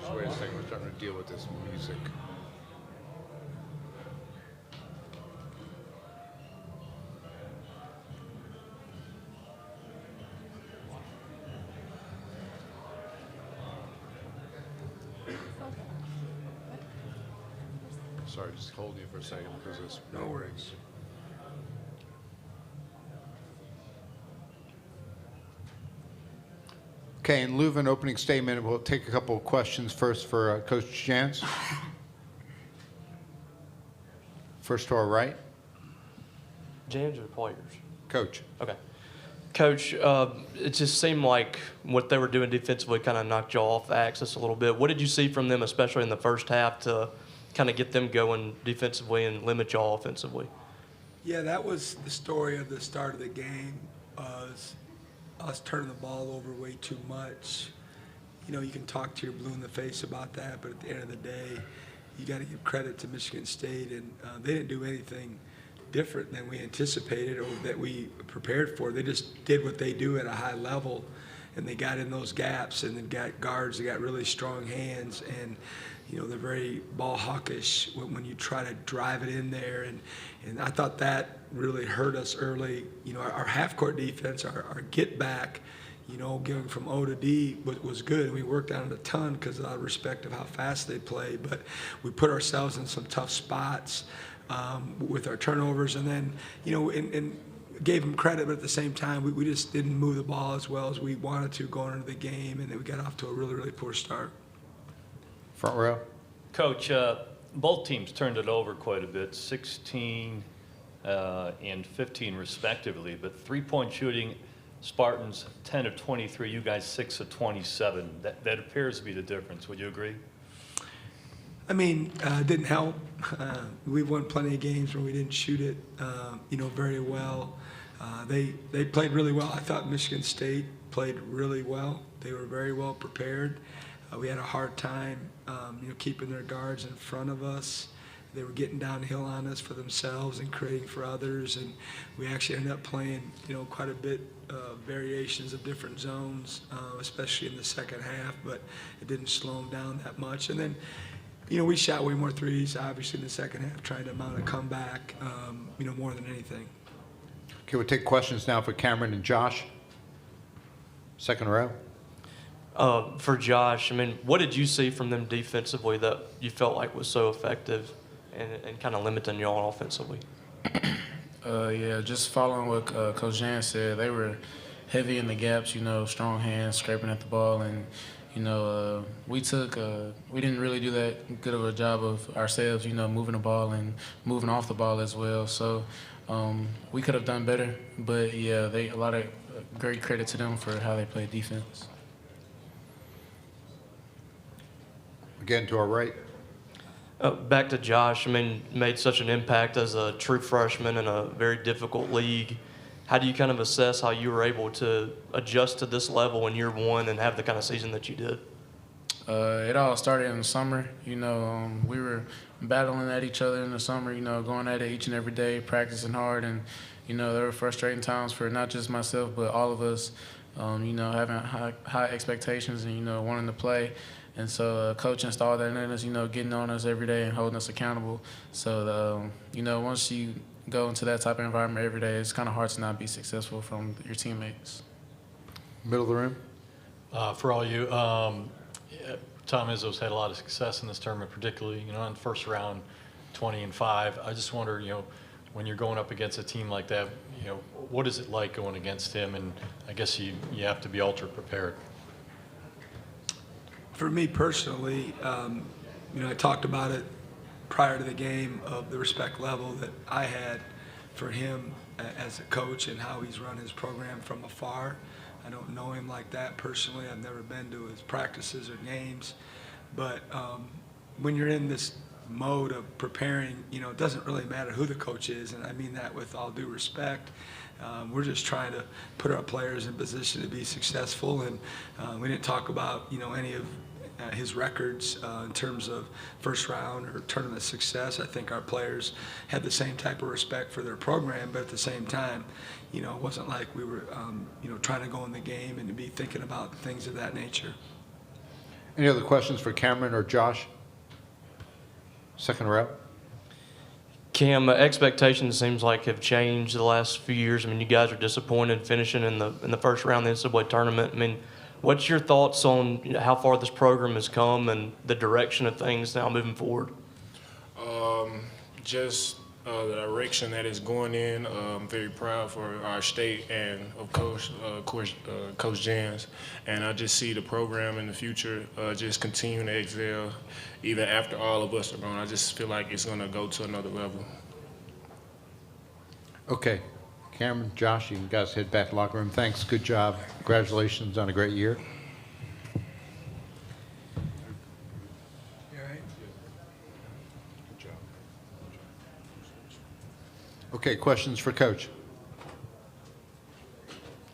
Just wait a second, we're starting to deal with this music. Sorry, just holding you for a second because it's No worries. Okay, in lieu of an opening statement, we'll take a couple of questions first for Coach Jans. First to our right. James or players? Coach. Okay. Coach, it just seemed like what they were doing defensively kind of knocked you off the axis a little bit. What did you see from them, especially in the first half, to kind of get them going defensively and limit y'all offensively? Yeah, that was the story of the start of the game, was us turning the ball over way too much. You know, you can talk to your blue in the face about that, but at the end of the day, you got to give credit to Michigan State, and they didn't do anything different than we anticipated or that we prepared for. They just did what they do at a high level, and they got in those gaps, and then got guards that got really strong hands, and you know, they're very ball hawkish when you try to drive it in there, and I thought that really hurt us early. You know, our half-court defense, our get back, you know, going from O to D was good. We worked on it a ton because of our respect of how fast they play, but we put ourselves in some tough spots with our turnovers, and then, you know, and gave them credit, but at the same time, we just didn't move the ball as well as we wanted to going into the game, and then we got off to a really, really poor start. Front row. Coach, both teams turned it over quite a bit, 16 and 15 respectively, but three-point shooting, Spartans 10 of 23, you guys 6 of 27. That appears to be the difference. Would you agree? I mean, it didn't help. We've won plenty of games where we didn't shoot it, you know, very well. They played really well. I thought Michigan State played really well. They were very well prepared. We had a hard time, you know, keeping their guards in front of us. They were getting downhill on us for themselves and creating for others, and we actually ended up playing, you know, quite a bit of variations of different zones, especially in the second half, but it didn't slow them down that much. And then, you know, we shot way more threes, obviously, in the second half, trying to mount a comeback, you know, more than anything. Okay, we'll take questions now for Cameron and Josh. Second row. For Josh, I mean, what did you see from them defensively that you felt like was so effective and kind of limiting y'all offensively? Yeah, just following what Coach Jan said, they were heavy in the gaps, you know, strong hands, scraping at the ball, and, you know, we didn't really do that good of a job of ourselves, you know, moving the ball and moving off the ball as well. So we could have done better, but yeah, a lot of great credit to them for how they played defense. Again, to our right. Back to Josh, I mean, made such an impact as a true freshman in a very difficult league. How do you kind of assess how you were able to adjust to this level in year one and have the kind of season that you did? It all started in the summer. You know, we were battling at each other in the summer, you know, going at it each and every day, practicing hard. And, you know, there were frustrating times for not just myself, but all of us, you know, having high expectations and, you know, wanting to play. And so Coach installed that in us, you know, getting on us every day and holding us accountable. So, you know, once you go into that type of environment every day, it's kind of hard to not be successful from your teammates. Middle of the room. For all you, Tom Izzo's had a lot of success in this tournament, particularly, you know, in the first round, 20-5. I just wonder, you know, when you're going up against a team like that, you know, what is it like going against him? And I guess you have to be ultra prepared. For me personally, you know, I talked about it prior to the game of the respect level that I had for him as a coach and how he's run his program from afar. I don't know him like that personally. I've never been to his practices or games. But when you're in this mode of preparing, you know, it doesn't really matter who the coach is, and I mean that with all due respect. We're just trying to put our players in position to be successful, and we didn't talk about, you know, any of his records in terms of first round or tournament success. I think our players had the same type of respect for their program, but at the same time, you know, it wasn't like we were, you know, trying to go in the game and to be thinking about things of that nature. Any other questions for Cameron or Josh? Second row. Cam, expectations seems like have changed the last few years. I mean, you guys are disappointed finishing in the first round of the NCAA tournament. I mean, what's your thoughts on how far this program has come and the direction of things now moving forward? Just the direction that it's going in. I'm very proud for our state and of Coach Jans. And I just see the program in the future just continuing to excel even after all of us are gone. I just feel like it's going to go to another level. Okay. Cameron, Josh, you guys head back to the locker room. Thanks. Good job. Congratulations on a great year. You all right? Okay, questions for Coach?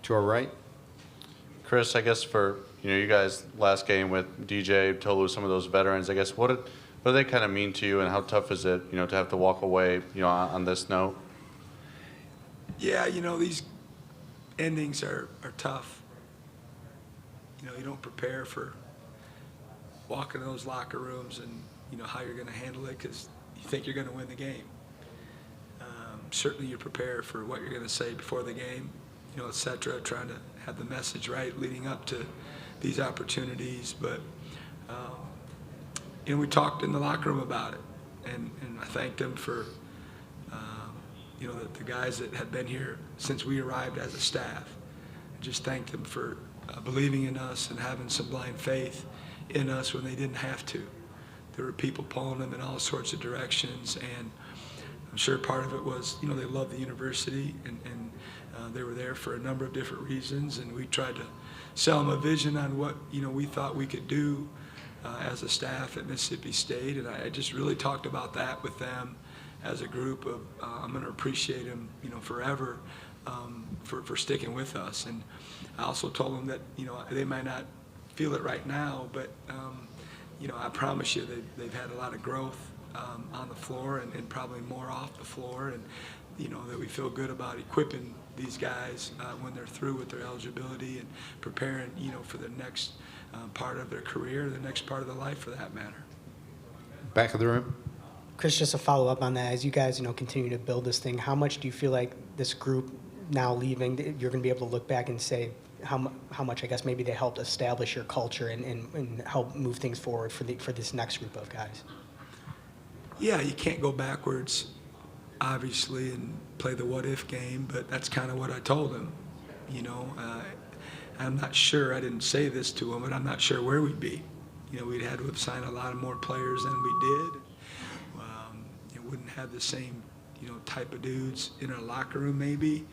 To our right. Chris, I guess for you guys last game with DJ, Tolu, some of those veterans, I guess what do they kind of mean to you, and how tough is it to have to walk away on this note? Yeah, these endings are tough. You don't prepare for walking in those locker rooms and how you're going to handle it because you think you're going to win the game. Certainly you prepare for what you're going to say before the game, et cetera, trying to have the message right leading up to these opportunities. But, we talked in the locker room about it, and I thanked them for, the guys that had been here since we arrived as a staff. I just thanked them for believing in us and having some blind faith in us when they didn't have to. There were people pulling them in all sorts of directions, and I'm sure part of it was, they loved the university and they were there for a number of different reasons, and we tried to sell them a vision on what, we thought we could do as a staff at Mississippi State, and I just really talked about that with them as a group of, I'm going to appreciate them, forever for sticking with us. And I also told them that, they might not feel it right now, but, I promise you they've had a lot of growth on the floor and probably more off the floor, and that we feel good about equipping these guys when they're through with their eligibility and preparing for the next part of their career, the next part of their life for that matter. Back of the room. Chris, just to follow up on that, as you guys continue to build this thing, how much do you feel like this group now leaving, you're going to be able to look back and say how much I guess maybe they helped establish your culture and help move things forward for this next group of guys? Yeah, you can't go backwards, obviously, and play the what-if game, but that's kind of what I told him. I'm not sure, I didn't say this to him, but I'm not sure where we'd be. We'd had to have signed a lot of more players than we did. It wouldn't have the same, type of dudes in our locker room maybe.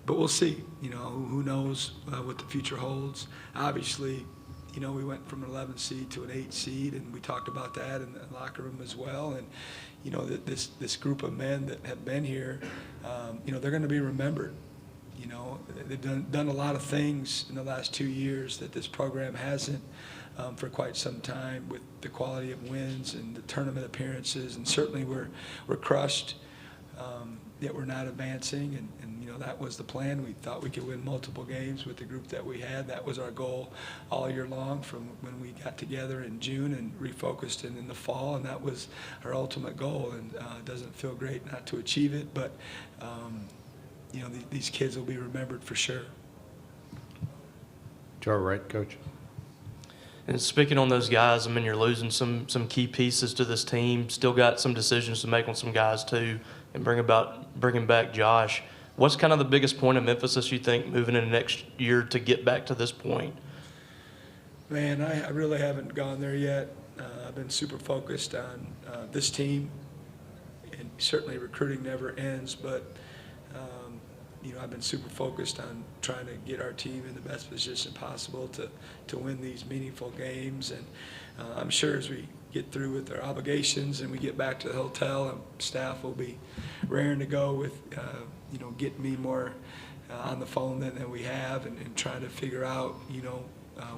But we'll see. Who knows what the future holds. Obviously, we went from an 11 seed to an 8 seed, and we talked about that in the locker room as well. And, this group of men that have been here, they're going to be remembered. They've done a lot of things in the last 2 years that this program hasn't for quite some time, with the quality of wins and the tournament appearances. And certainly we're crushed, yet we're not advancing. And that was the plan. We thought we could win multiple games with the group that we had. That was our goal all year long from when we got together in June and refocused in the fall, and that was our ultimate goal. And it doesn't feel great not to achieve it, but these kids will be remembered for sure. To our right, Coach. And speaking on those guys, I mean, you're losing some key pieces to this team. Still got some decisions to make on some guys too, and bringing back Josh. What's kind of the biggest point of emphasis you think moving into next year to get back to this point? Man, I really haven't gone there yet. I've been super focused on this team, and certainly recruiting never ends, but I've been super focused on trying to get our team in the best position possible to win these meaningful games. And I'm sure as we get through with our obligations and we get back to the hotel, staff will be raring to go with, getting me more on the phone than we have, and trying to figure out,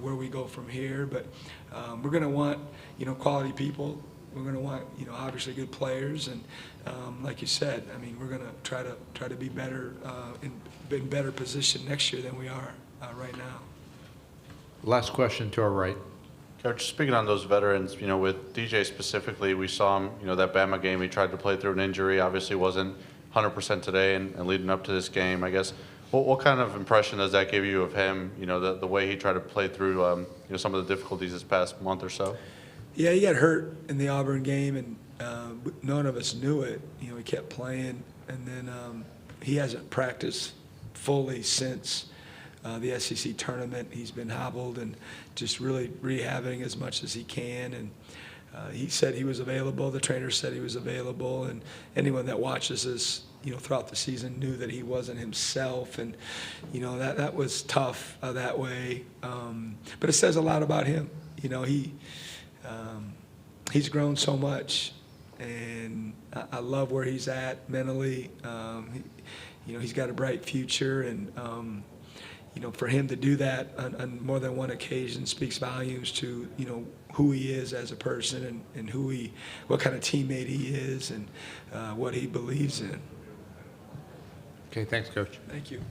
where we go from here. But we're going to want, quality people. We're going to want, obviously good players, and like you said, I mean, we're going to try to be better in better position next year than we are right now. Last question to our right. Coach, speaking on those veterans, with DJ specifically, we saw him, that Bama game, he tried to play through an injury, obviously wasn't 100% today and leading up to this game. I guess, what kind of impression does that give you of him, the way he tried to play through, some of the difficulties this past month or so? Yeah, he got hurt in the Auburn game, and none of us knew it. He kept playing, and then he hasn't practiced fully since the SEC tournament. He's been hobbled and just really rehabbing as much as he can. And he said he was available. The trainer said he was available, and anyone that watches us, throughout the season knew that he wasn't himself, and that was tough that way. But it says a lot about him. He's grown so much, and I love where he's at mentally. He's got a bright future, and for him to do that on more than one occasion speaks volumes to who he is as a person and what kind of teammate he is and what he believes in. Okay, thanks, Coach. Thank you.